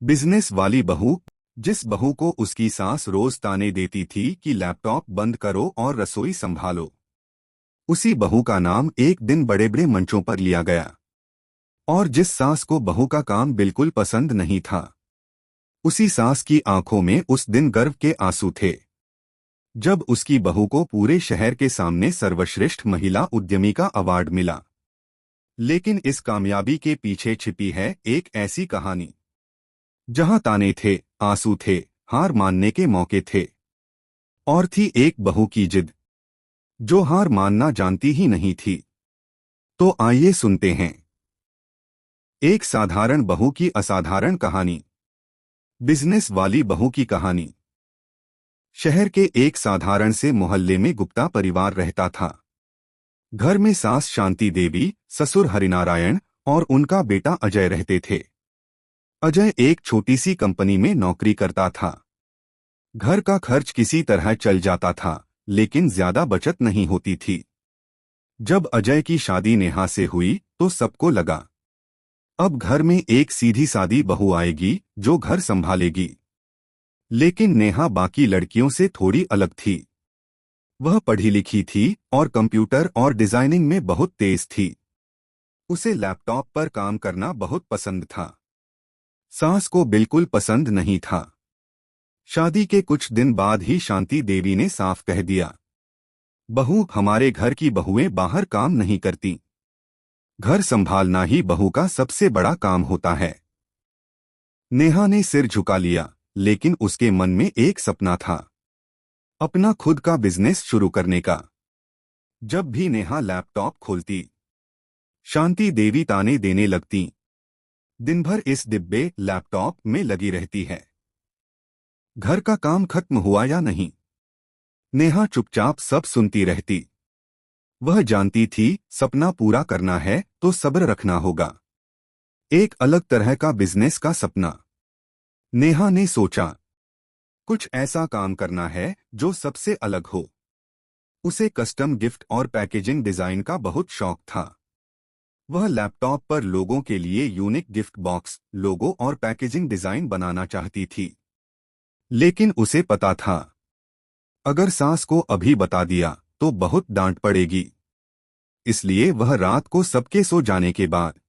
Business वाली बहू। जिस बहू को उसकी सास रोज ताने देती थी कि लैपटॉप बंद करो और रसोई संभालो, उसी बहू का नाम एक दिन बड़े बड़े मंचों पर लिया गया। और जिस सास को बहू का काम बिल्कुल पसंद नहीं था, उसी सास की आंखों में उस दिन गर्व के आंसू थे, जब उसकी बहू को पूरे शहर के सामने सर्वश्रेष्ठ महिला उद्यमी का अवार्ड मिला। लेकिन इस कामयाबी के पीछे छिपी है एक ऐसी कहानी, जहां ताने थे, आंसू थे, हार मानने के मौके थे, और थी एक बहू की जिद, जो हार मानना जानती ही नहीं थी। तो आइए सुनते हैं एक साधारण बहू की असाधारण कहानी। बिजनेस वाली बहू की कहानी। शहर के एक साधारण से मोहल्ले में गुप्ता परिवार रहता था। घर में सास शांति देवी, ससुर हरिनारायण और उनका बेटा अजय रहते थे। अजय एक छोटी सी कंपनी में नौकरी करता था। घर का खर्च किसी तरह चल जाता था, लेकिन ज्यादा बचत नहीं होती थी। जब अजय की शादी नेहा से हुई तो सबको लगा, अब घर में एक सीधी सादी बहू आएगी जो घर संभालेगी। लेकिन नेहा बाकी लड़कियों से थोड़ी अलग थी। वह पढ़ी लिखी थी और कंप्यूटर और डिजाइनिंग में बहुत तेज थी। उसे लैपटॉप पर काम करना बहुत पसंद था। सास को बिल्कुल पसंद नहीं था। शादी के कुछ दिन बाद ही शांति देवी ने साफ कह दिया, बहू, हमारे घर की बहुएं बाहर काम नहीं करती। घर संभालना ही बहू का सबसे बड़ा काम होता है। नेहा ने सिर झुका लिया, लेकिन उसके मन में एक सपना था, अपना खुद का बिजनेस शुरू करने का। जब भी नेहा लैपटॉप खोलती, शांति देवी ताने देने लगती, दिन भर इस डिब्बे लैपटॉप में लगी रहती है। घर का काम खत्म हुआ या नहीं? नेहा चुपचाप सब सुनती रहती। वह जानती थी, सपना पूरा करना है तो सब्र रखना होगा। एक अलग तरह का बिजनेस का सपना। नेहा ने सोचा, कुछ ऐसा काम करना है जो सबसे अलग हो। उसे कस्टम गिफ्ट और पैकेजिंग डिजाइन का बहुत शौक था। वह लैपटॉप पर लोगों के लिए यूनिक गिफ्ट बॉक्स, लोगो और पैकेजिंग डिजाइन बनाना चाहती थी। लेकिन उसे पता था, अगर सास को अभी बता दिया तो बहुत डांट पड़ेगी। इसलिए वह रात को सबके सो जाने के बाद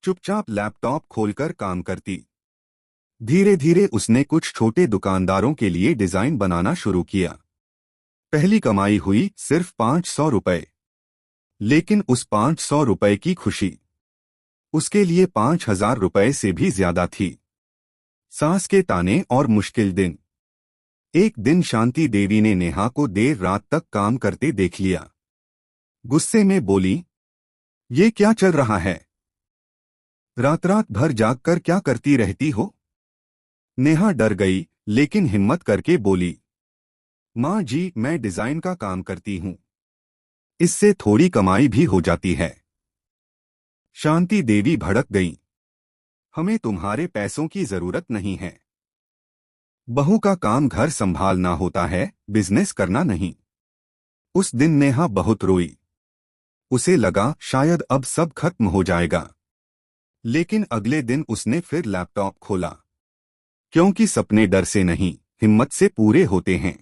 चुपचाप लैपटॉप खोलकर काम करती। धीरे धीरे उसने कुछ छोटे दुकानदारों के लिए डिजाइन बनाना शुरू किया। पहली कमाई हुई सिर्फ 500 रुपए। लेकिन उस 500 रुपए की खुशी उसके लिए 5000 रुपए से भी ज्यादा थी। सास के ताने और मुश्किल दिन। एक दिन शांति देवी ने नेहा को देर रात तक काम करते देख लिया। गुस्से में बोली, ये क्या चल रहा है? रात रात भर जागकर क्या करती रहती हो? नेहा डर गई, लेकिन हिम्मत करके बोली, माँ जी, मैं डिजाइन का काम करती हूँ, इससे थोड़ी कमाई भी हो जाती है। शांति देवी भड़क गई, हमें तुम्हारे पैसों की जरूरत नहीं है। बहू का काम घर संभालना होता है, बिजनेस करना नहीं। उस दिन नेहा बहुत रोई। उसे लगा शायद अब सब खत्म हो जाएगा। लेकिन अगले दिन उसने फिर लैपटॉप खोला, क्योंकि सपने डर से नहीं, हिम्मत से पूरे होते हैं।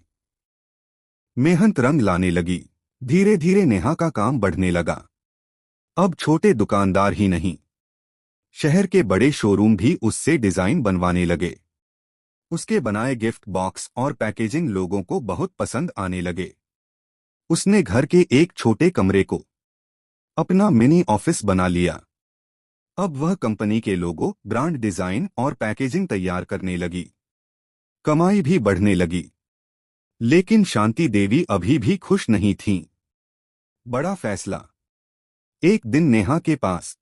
मेहनत रंग लाने लगी। धीरे धीरे नेहा का काम बढ़ने लगा। अब छोटे दुकानदार ही नहीं, शहर के बड़े शोरूम भी उससे डिजाइन बनवाने लगे। उसके बनाए गिफ्ट बॉक्स और पैकेजिंग लोगों को बहुत पसंद आने लगे। उसने घर के एक छोटे कमरे को अपना मिनी ऑफिस बना लिया। अब वह कंपनी के लोगो, ब्रांड डिजाइन और पैकेजिंग तैयार करने लगी। कमाई भी बढ़ने लगी। लेकिन शांति देवी अभी भी खुश नहीं थीं। बड़ा फैसला। एक दिन नेहा के पास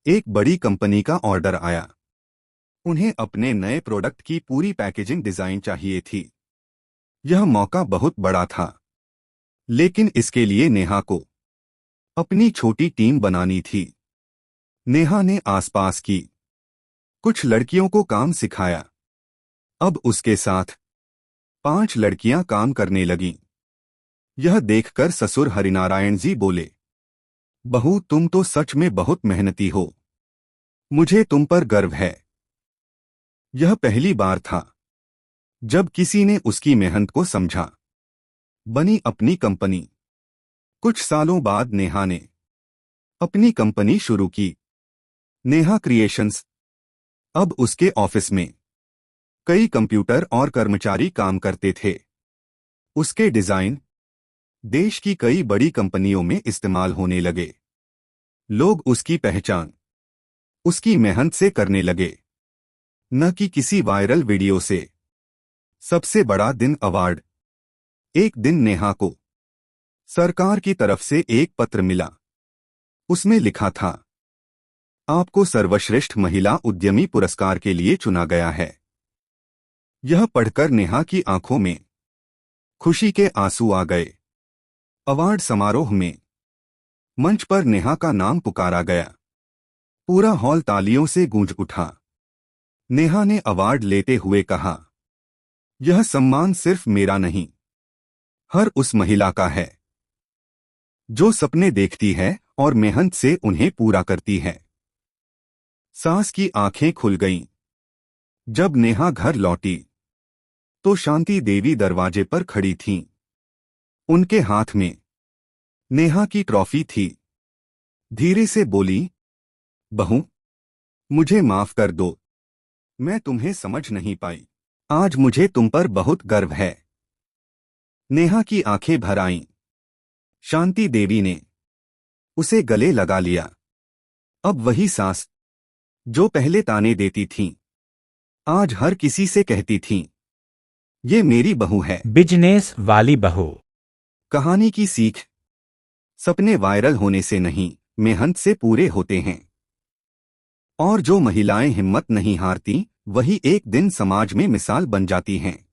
एक बड़ी कंपनी का ऑर्डर आया। उन्हें अपने नए प्रोडक्ट की पूरी पैकेजिंग डिजाइन चाहिए थी। यह मौका बहुत बड़ा था, लेकिन इसके लिए नेहा को अपनी छोटी टीम बनानी थी। नेहा ने आसपास की कुछ लड़कियों को काम सिखाया। अब उसके साथ 5 लड़कियां काम करने लगीं। यह देखकर ससुर हरिनारायण जी बोले, बहू, तुम तो सच में बहुत मेहनती हो। मुझे तुम पर गर्व है। यह पहली बार था जब किसी ने उसकी मेहनत को समझा। बनी अपनी कंपनी। कुछ सालों बाद नेहा ने अपनी कंपनी शुरू की, नेहा क्रिएशंस। अब उसके ऑफिस में कई कंप्यूटर और कर्मचारी काम करते थे। उसके डिजाइन देश की कई बड़ी कंपनियों में इस्तेमाल होने लगे। लोग उसकी पहचान उसकी मेहनत से करने लगे, न कि किसी वायरल वीडियो से। सबसे बड़ा दिन अवार्ड। एक दिन नेहा को सरकार की तरफ से एक पत्र मिला। उसमें लिखा था, आपको सर्वश्रेष्ठ महिला उद्यमी पुरस्कार के लिए चुना गया है। यह पढ़कर नेहा की आंखों में खुशी के आंसू आ गए। अवार्ड समारोह में मंच पर नेहा का नाम पुकारा गया। पूरा हॉल तालियों से गूंज उठा। नेहा ने अवार्ड लेते हुए कहा, यह सम्मान सिर्फ मेरा नहीं, हर उस महिला का है जो सपने देखती है और मेहनत से उन्हें पूरा करती है। सास की आंखें खुल गईं। जब नेहा घर लौटी तो शांति देवी दरवाजे पर खड़ी थीं। उनके हाथ में नेहा की ट्रॉफी थी। धीरे से बोली, बहू, मुझे माफ कर दो, मैं तुम्हें समझ नहीं पाई। आज मुझे तुम पर बहुत गर्व है। नेहा की आंखें भर आईं। शांति देवी ने उसे गले लगा लिया। अब वही सास जो पहले ताने देती थीं, आज हर किसी से कहती थीं, ये मेरी बहू है। बिजनेस वाली बहू। कहानी की सीख, सपने वायरल होने से नहीं, मेहनत से पूरे होते हैं। और जो महिलाएं हिम्मत नहीं हारती, वही एक दिन समाज में मिसाल बन जाती हैं।